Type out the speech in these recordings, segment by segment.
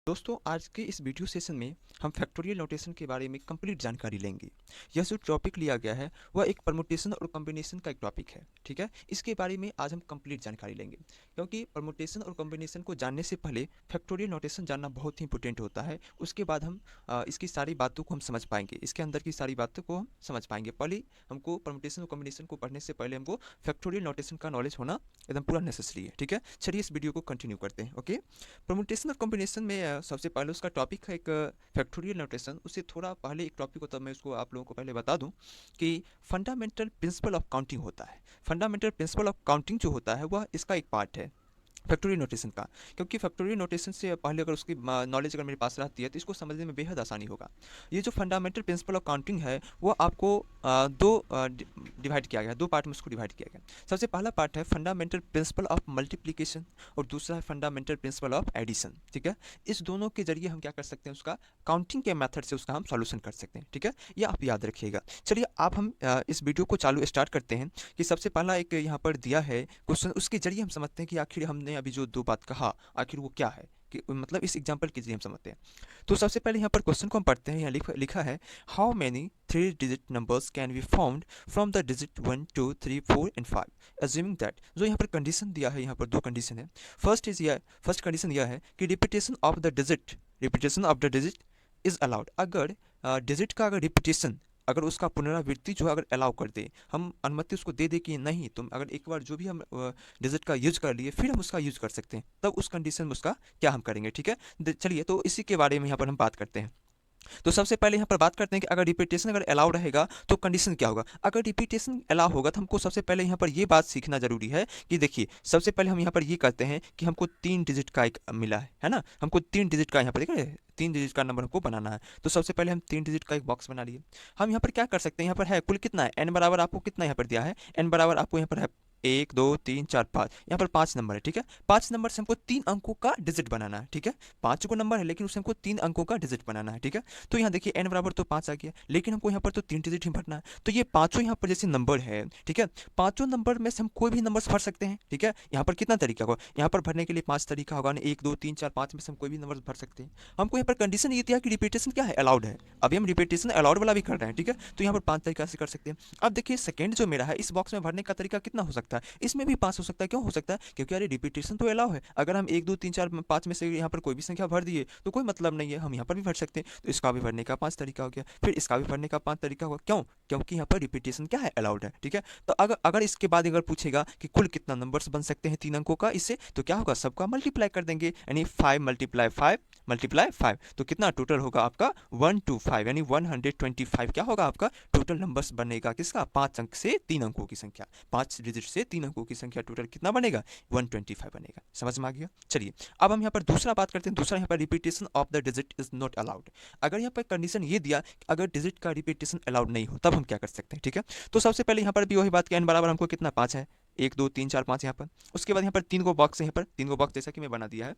दोस्तों आज के इस वीडियो सेशन में हम फैक्टोरियल नोटेशन के बारे में कंप्लीट जानकारी लेंगे। यह जो टॉपिक लिया गया है वह एक परमुटेशन और कॉम्बिनेशन का एक टॉपिक है, ठीक है। इसके बारे में आज हम कंप्लीट जानकारी लेंगे, क्योंकि परमुटेशन और कॉम्बिनेशन को जानने से पहले फैक्टोरियल नोटेशन जानना बहुत ही इंपॉर्टेंट होता है। उसके बाद हम इसकी सारी बातों को हम समझ पाएंगे, इसके अंदर की सारी बातों को हम समझ पाएंगे। पहले हमको परमुटेशन और कॉम्बिनेशन को पढ़ने से पहले हमको फैक्टोरियल नोटेशन का नॉलेज होना एकदम पूरा नेसेसरी है, ठीक है। चलिए इस वीडियो को कंटिन्यू करते हैं। ओके, परमुटेशन और कॉम्बिनेशन में सबसे पहले उसका टॉपिक है एक फैक्टोरियल नोटेशन। उससे थोड़ा पहले एक टॉपिक होता है, मैं उसको आप लोगों को पहले बता दूं कि फंडामेंटल प्रिंसिपल ऑफ काउंटिंग होता है। फंडामेंटल प्रिंसिपल ऑफ काउंटिंग जो होता है वह इसका एक पार्ट है फैक्टोरियल नोटेशन का। क्योंकि फैक्टोरियल नोटेशन से पहले अगर उसकी नॉलेज अगर मेरे पास रहती है तो इसको समझने में बेहद आसानी होगा। ये जो फंडामेंटल प्रिंसिपल ऑफ काउंटिंग है वो आपको दो डिवाइड किया गया है, दो पार्ट में उसको डिवाइड किया गया। सबसे पहला पार्ट है फंडामेंटल प्रिंसिपल ऑफ मल्टीप्लिकेशन और दूसरा है फंडामेंटल प्रिंसिपल ऑफ एडिशन, ठीक है। इस दोनों के जरिए हम क्या कर सकते हैं, उसका काउंटिंग के मेथड से उसका हम सॉल्यूशन कर सकते हैं, ठीक है। ये आप याद रखिएगा। चलिए अब हम इस वीडियो को चालू स्टार्ट करते हैं कि सबसे पहला एक यहाँ पर दिया है क्वेश्चन, उसके जरिए हम समझते हैं कि आखिर हमने अभी जो दो बात कहा आखिर वो क्या है, कि मतलब इस एग्जांपल के जरिए हम समझते हैं। तो सबसे पहले यहाँ पर क्वेश्चन को हम पढ़ते हैं। यहाँ लिखा है how many 3 digit numbers can be found from the digit 1 2 3 4 and 5 assuming that. जो यहाँ पर कंडीशन दिया है, यहाँ पर दो कंडीशन है। फर्स्ट कंडीशन यह है कि repetition of the digit is allowed. अगर डिजिट का अगर रिपीटेशन, अगर उसका पुनरावृत्ति जो है अगर अलाउ कर दे, हम अनुमति उसको दे दे कि नहीं तुम अगर एक बार जो भी हम डिजिट का यूज कर लिए फिर हम उसका यूज कर सकते हैं, तब उस कंडीशन में उसका क्या हम करेंगे, ठीक है। चलिए तो इसी के बारे में यहाँ पर हम बात करते हैं। तो सबसे पहले यहाँ पर बात करते हैं कि अगर रिपीटेशन अगर अलाउ रहेगा तो कंडीशन क्या होगा। अगर रिपीटेशन अलाउ होगा तो हमको सबसे पहले यहाँ पर ये बात सीखना जरूरी है कि देखिए सबसे पहले हम यहाँ पर ये कहते हैं कि हमको 3 डिजिट का एक मिला है ना। हमको 3 डिजिट का यहाँ पर देखिए 3 डिजिट का नंबर हमको बनाना है। तो सबसे पहले हम 3 डिजिट का एक बॉक्स बना लिए। हम यहाँ पर क्या कर सकते हैं, यहाँ पर है कुल कितना है, एन बराबर आपको कितना यहाँ पर दिया है, एन बराबर आपको यहाँ पर है 1 2 3 4 5, यहाँ पर 5 नंबर है, ठीक है। 5 नंबर से हमको 3 अंकों का डिजिट बनाना है, ठीक है। 5 को नंबर है लेकिन उससे हमको 3 अंकों का डिजिट बनाना है, ठीक है। तो यहाँ देखिए एन बराबर तो 5 आ गया, लेकिन हमको यहाँ पर तो 3 डिजिट ही भरना है। तो ये पांचों यहाँ पर जैसे नंबर है, ठीक है, पांचों नंबर में से हम कोई भी नंबर भर सकते हैं, ठीक है। यहाँ पर कितना तरीका होगा, यहाँ पर भरने के लिए 5 तरीका होगा ना, 1 2 3 4 5 में से हम कोई भी नंबर भर सकते हैं। हमको यहाँ पर कंडीशन ये दिया कि रिपीटेशन क्या है, अलाउड है। अभी हम रिपीटेशन अलाउड वाला भी कर रहे हैं, ठीक है। तो यहाँ पर 5 तरीका से कर सकते हैं। अब देखिए सेकंड जो मेरा है, इस बॉक्स में भरने का तरीका कितना हो सकता है, इसमें भी 5 हो सकता है। क्यों हो सकता है, क्योंकि अरे रिपीटेशन तो अलाउ है। अगर हम 1 2 3 4 5 में से यहाँ पर कोई भी संख्या भर दिए तो कोई मतलब नहीं है, हम यहाँ पर भी भर सकते हैं। तो इसका भी भरने का 5 तरीका हो गया, फिर इसका भी भरने का 5 तरीका होगा। क्यों, क्योंकि यहाँ पर रिपीटेशन क्या है, अलाउड है, ठीक है। तो अगर अगर इसके बाद अगर पूछेगा कि कुल कितना नंबर्स बन सकते हैं 3 अंकों का इससे, तो क्या होगा, सबका मल्टीप्लाई कर देंगे, यानी 5 × 5 × 5 तो कितना टोटल होगा आपका 125, यानी 125 क्या होगा आपका टोटल नंबर्स बनेगा किसका, 5 अंक से 3 अंकों की संख्या, 5 डिजिट से 3 अंकों की संख्या टोटल कितना बनेगा, 125 बनेगा। समझ में आ गया। चलिए अब हम यहाँ पर दूसरा बात करते हैं। दूसरा यहाँ पर repetition of the digit is not allowed. अगर यहाँ पर कंडीशन ये दिया अगर डिजिट का रिपीटेशन अलाउड नहीं हो तब हम क्या कर सकते हैं, ठीक है। तो सबसे पहले यहाँ पर भी वही बात कि एन बराबर हमको कितना 5 है, 1 2 3 4 5 यहाँ पर। उसके बाद यहाँ पर 3 को बॉक्स है, यहाँ पर 3 को बॉक्स जैसा कि मैं बना दिया है।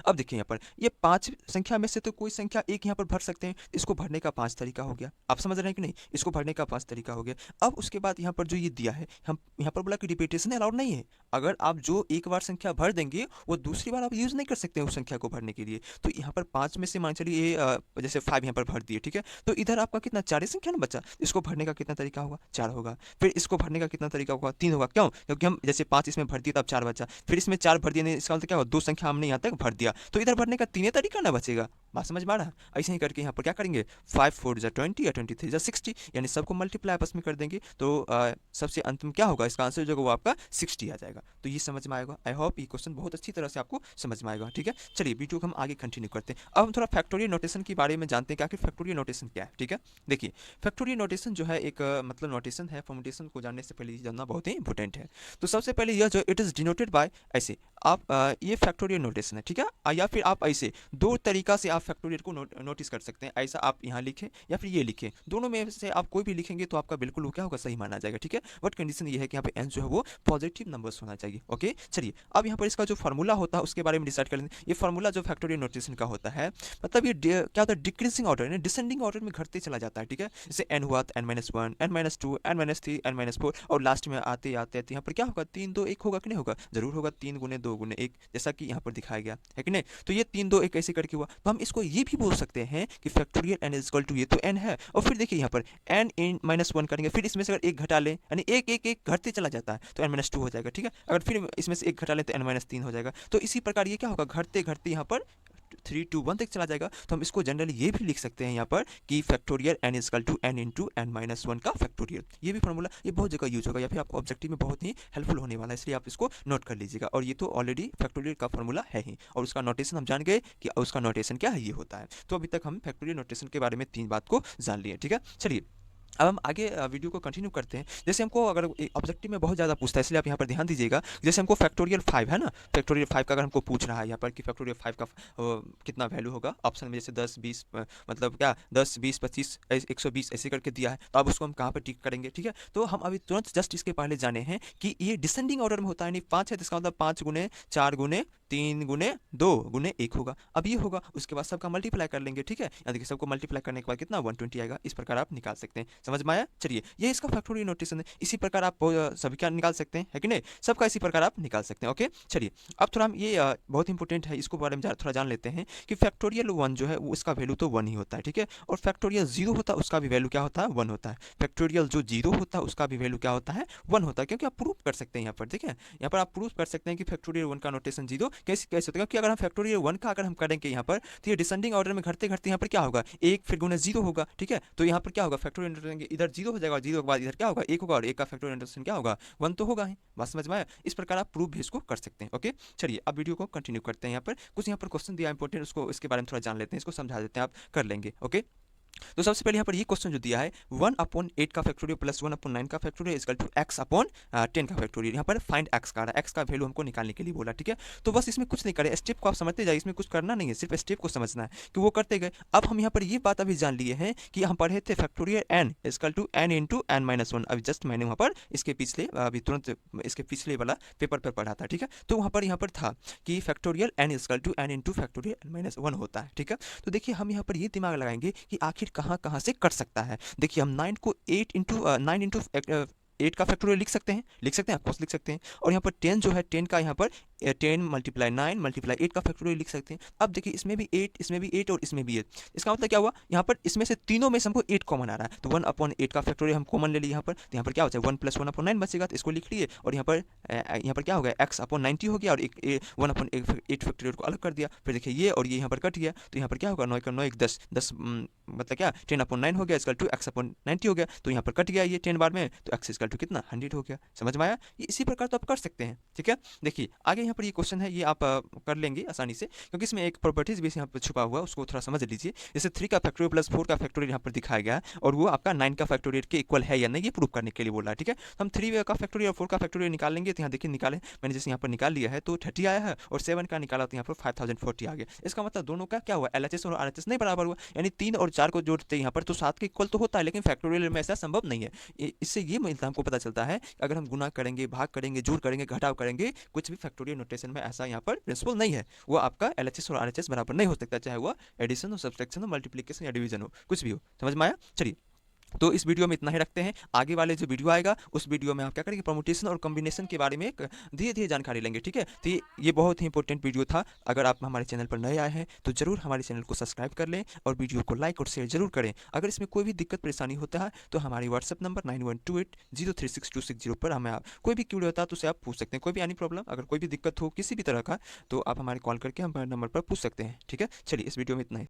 अब देखिए यहाँ पर ये 5 संख्या में से तो कोई संख्या एक यहाँ पर भर सकते हैं, इसको भरने का 5 तरीका हो गया। आप समझ रहे हैं कि नहीं, इसको भरने का 5 तरीका हो गया। अब उसके बाद यहाँ पर जो ये दिया है, हम यहाँ पर बोला कि रिपीटेशन अलाउड नहीं है। अगर आप जो एक बार संख्या भर देंगे वो दूसरी बार आप यूज नहीं कर सकते उस संख्या को भरने के लिए। तो यहाँ पर 5 में से मान चलिए जैसे 5 यहाँ पर भर दिए, ठीक है। तो इधर आपका कितना 4 ही संख्या ना बचा, इसको भरने का कितना तरीका होगा, 4 होगा। फिर इसको भरने का कितना तरीका होगा, 3 होगा। क्यों, क्योंकि हम जैसे 5 इसमें भर दिए तब 4 बचा, फिर इसमें 4 भर दिए, इसका मतलब क्या होगा, 2 संख्या हमने यहाँ तक भर दिया, तो इधर भरने का 3 तरीका ना बचेगा। बात समझ में आ रहा है। ऐसे ही करके यहाँ पर क्या करेंगे, 5 4 जा 20 या 23 जा 60, यानी सबको मल्टीप्लाई आपस में कर देंगे। तो सबसे अंत में क्या होगा, इसका आंसर जो होगा वो आपका 60 आ जाएगा। तो ये समझ में आएगा। आई होप ये क्वेश्चन बहुत अच्छी तरह से आपको समझ में आएगा, ठीक है। चलिए वीडियो को हम आगे कंटिन्यू करते हैं। अब हम थोड़ा फैक्टोरियल नोटेशन के बारे में जानते हैं कि आखिर फैक्टोरियल नोटेशन क्या है, ठीक है। देखिए फैक्टोरियल नोटेशन जो है एक मतलब नोटेशन है, फॉर्मेटेशन को जानने से पहले ये जानना बहुत ही इंपॉर्टेंट है। तो सबसे पहले यह जो इट इज डिनोटेड बाय ऐसे आप ये फैक्टोरियल नोटेशन है, ठीक है। या फिर आप ऐसे दो तरीका से आप फैक्टोरियल को नोटिस कर सकते हैं। ऐसा आप यहाँ लिखें या फिर ये लिखें, दोनों में से आप कोई भी लिखेंगे तो आपका बिल्कुल वो क्या होगा, सही माना जाएगा, ठीक है। बट कंडीशन ये है कि यहाँ पे एन जो है वो पॉजिटिव नंबर्स होना चाहिए। ओके चलिए अब यहाँ पर इसका जो फार्मूला होता है उसके बारे में डिसाइड कर लेंगे। ये फार्मूला जो फैक्टोरियल नोटेशन का होता है, मतलब ये क्या होता है, डिक्रीजिंग ऑर्डर यानी डिसेंडिंग ऑर्डर में घटते चला जाता है, ठीक है। जैसे एन हुआ तो n-1 n-2 n-3 n-4 और लास्ट में आते आते आते यहाँ पर क्या होगा, 3 2 1 होगा कि नहीं होगा, जरूर होगा। 3 × 2 2 गुने 1, जैसा कि यहाँ पर दिखाया गया है कि नहीं। तो ये 3 2 1 ऐसे करके हुआ। तो हम इसको ये भी बोल सकते हैं कि factorial n is equal to, ये तो n है, और फिर देखिए यहाँ पर n इन -1 करेंगे, फिर इसमें से अगर 1 घटा लें, यानी 1 1 1 घटते चला जाता है तो n -2 हो जाएगा, ठीक है। अगर फिर इसमें से 1 घटा लें तो n -3 हो जाएगा। तो इसी प्रकार ये क्या होगा, घटते घटते यहाँ पर 3 2 1 तक चला जाएगा। तो हम इसको जनरली ये भी लिख सकते हैं यहाँ पर कि factorial n is equal to n into n -1 का फैक्टोरियल। ये भी फॉर्मूला ये बहुत जगह यूज होगा, या फिर आपको ऑब्जेक्टिव में बहुत ही हेल्पफुल होने वाला है, इसलिए आप इसको नोट कर लीजिएगा। और ये तो ऑलरेडी फैक्टोरियल का फॉर्मूला है ही, और उसका नोटेशन हम जान गए कि उसका नोटेशन क्या है, ये होता है। तो अभी तक हम फैक्टोरियल नोटेशन के बारे में 3 बात को जान लिए, ठीक है। चलिए अब हम आगे वीडियो को कंटिन्यू करते हैं। जैसे हमको अगर ऑब्जेक्टिव में बहुत ज़्यादा पूछता है, इसलिए आप यहाँ पर ध्यान दीजिएगा। जैसे हमको फैक्टोरियल 5 है ना, फैक्टोरियल 5 का अगर हमको पूछ रहा है यहाँ पर कि फैक्टोरियल 5 का कितना वैल्यू होगा, ऑप्शन में जैसे 10 20 मतलब क्या 10 20 25 120 ऐसे करके दिया है, तो अब उसको हम कहाँ पर टिक करेंगे, ठीक है। तो हम अभी तुरंत जस्ट इसके पहले जाने हैं कि ये डिसेंडिंग ऑर्डर में होता है, नहीं 5 है तो इसका मतलब 5 गुने 4 गुने 3 गुने 2 गुने 1 होगा। अब ये होगा, उसके बाद सबका मल्टीप्लाई कर लेंगे, ठीक है। यानी कि सबको मल्टीप्लाई करने के बाद कितना 120 आएगा। इस प्रकार आप निकाल सकते हैं, समझ में आया। चलिए ये इसका फैक्टोरियल नोटेशन है। इसी प्रकार आप सभी का निकाल सकते हैं, है कि नहीं, सबका इसी प्रकार आप निकाल सकते हैं। ओके चलिए अब थोड़ा हम ये बहुत इंपॉर्टेंट है, इसको बारे में थोड़ा जान लेते हैं कि फैक्टोरियल 1 जो है वो उसका वैल्यू तो 1 ही होता है, ठीक है। और फैक्टोरियल 0 होता है उसका भी वैल्यू क्या होता है, 1 होता है। फैक्टोरियल जो 0 होता है उसका भी वैल्यू क्या होता है, 1 होता है। क्योंकि आप प्रूफ कर सकते हैं यहाँ पर, ठीक है, यहाँ पर आप प्रूफ कर सकते हैं कि फैक्टोरियल 1 का नोटेशन 0 कैसे कैसे होता है। क्योंकि अगर हम फैक्टोरियल 1 का अगर हम करेंगे यहाँ पर, तो ये डिसेंडिंग ऑर्डर में घटते घटते यहाँ पर क्या होगा, 1 फिर गुने 0 होगा, ठीक है। तो यहाँ पर क्या होगा, फैक्टोरियल नोटेशन इधर 0 हो जाएगा, 0 के बाद इधर क्या होगा 1 होगा, और 1 का फैक्टोरियल नोटेशन क्या होगा 1 तो होगा ही। बात समझ में आया। इस प्रकार आप प्रूफ भी इसको कर सकते हैं। ओके चलिए अब वीडियो को कंटिन्यू करते हैं। यहाँ पर कुछ यहाँ पर क्वेश्चन दिया इंपॉर्टेंट, उसको इसके बारे में थोड़ा जान लेते हैं, इसको समझा देते हैं, आप कर लेंगे। ओके तो सबसे पहले यहाँ पर ये क्वेश्चन जो दिया है 1/8 का फैक्टोरियल प्लस 1/9 का फैक्टोरियल इक्वल टू x/10 का फैक्टोरियल। यहाँ पर फाइंड x का रहा है, x का वैल्यू हमको निकालने के लिए बोला, ठीक है। तो बस इसमें कुछ नहीं करे, स्टेप को आप समझते जाइए, इसमें कुछ करना नहीं है, सिर्फ स्टेप को समझना है कि वो करते गए। अब हम यहाँ पर ये बात अभी जान लिए हैं कि हम पढ़े थे factorial n equal to n into n -1। अभी जस्ट मैंने वहाँ पर इसके पिछले अभी तुरंत इसके पिछले वाला पेपर पर पढ़ा था, ठीक है। तो वहाँ पर था कि factorial n equal to n into factorial -1 होता है, ठीक है। तो देखिए हम यहाँ पर ये दिमाग लगाएंगे कि आखिर कहाँ कहाँ से कर सकता है। देखिए हम 9 को 9 इंटू 8 का फैक्टोरियल लिख सकते हैं, ऑफकोर्स लिख सकते हैं। और यहाँ पर 10 जो है 10 का यहाँ पर 10 मल्टीप्लाई 9 मल्टीप्लाई 8 का फैक्टोरियल लिख सकते हैं। अब देखिए इसमें भी 8, इसमें भी 8 और इसमें भी 8। इसका मतलब क्या हुआ, यहाँ पर इसमें से तीनों में से हमको 8 कॉमन आ रहा है, तो 1/8 का फैक्टोरियल हम कॉमन ले लिए यहाँ पर। तो यहाँ पर क्या हो जाए 1 + 1/9 बचेगा, तो इसको लिख लिए। और यहाँ पर क्या हो गया x/90 हो गया, और 1/8 फैक्टोरियल को अलग कर दिया। फिर देखिए ये और ये यहाँ पर कट गया, तो यहाँ पर क्या होगा 9 का 9 10 10 मतलब क्या 10/9 हो गया इक्वल टू x/90 हो गया। तो यहाँ पर कट गया ये 10 बार में, तो x इक्वल टू कितना 100 हो गया। समझ में आया। ये इसी प्रकार तो आप कर सकते हैं, ठीक है। देखिए आगे यहाँ पर ये क्वेश्चन है, ये आप कर लेंगे आसानी से, क्योंकि इसमें एक प्रॉपर्टीज भी यहाँ पर छुपा हुआ है, उसको थोड़ा समझ लीजिए। जैसे 3 का फैक्टोरियल प्लस 4 का फैक्टोरियल यहाँ पर दिखाया गया है, और वो आपका 9 का फैक्टोरियल के इक्वल है या नहीं, ये प्रूव करने के लिए बोला है, ठीक है। तो हम 3 का फैक्टोरियल और 4 का फैक्टोरियल निकाल लेंगे। तो यहाँ देखिए निकाले, मैंने जैसे यहाँ पर निकाल लिया है तो 30 आया है, और 7 का निकाला तो यहाँ पर 5040 आ गया। इसका मतलब दोनों का क्या हुआ, LHS और RHS नहीं बराबर हुआ, यानी 3 और 4 को जोड़ते यहाँ पर तो 7 के इक्वल तो होता है, लेकिन फैक्टोरियल में ऐसा संभव नहीं है। इससे ये मिलता हमको पता चलता है कि अगर हम गुना करेंगे, भाग करेंगे, जोड़ करेंगे, घटाव करेंगे, कुछ भी फैक्टोरियल नोटेशन में ऐसा यहाँ पर प्रिंसिपल नहीं है। वो आपका LHS और RHS बराबर नहीं हो सकता, चाहे वो एडिशन हो, सब्सट्रैक्शन हो, मल्टीप्लिकेशन या डिवीजन हो, कुछ भी हो। समझ में आया। चलिए तो इस वीडियो में इतना ही रखते हैं। आगे वाले जो वीडियो आएगा उस वीडियो में आप क्या करेंगे, परमुटेशन और कॉम्बिनेशन के बारे में धीरे धीरे जानकारी लेंगे, ठीक है। तो ये बहुत ही इंपॉर्टेंट वीडियो था। अगर आप हमारे चैनल पर नए आए हैं तो जरूर हमारे चैनल को सब्सक्राइब कर लें, और वीडियो को लाइक और शेयर जरूर करें। अगर इसमें कोई भी दिक्कत परेशानी होता है तो हमारी व्हाट्सअप नंबर 9128036260 पर हमें आप कोई भी क्यूरी होता है तो उसे आप पूछ सकते हैं। कोई भी एनी प्रॉब्लम, अगर कोई भी दिक्कत हो किसी भी तरह का, तो आप हमारे कॉल करके हमारे नंबर पर पूछ सकते हैं, ठीक है। चलिए इस वीडियो में इतना ही।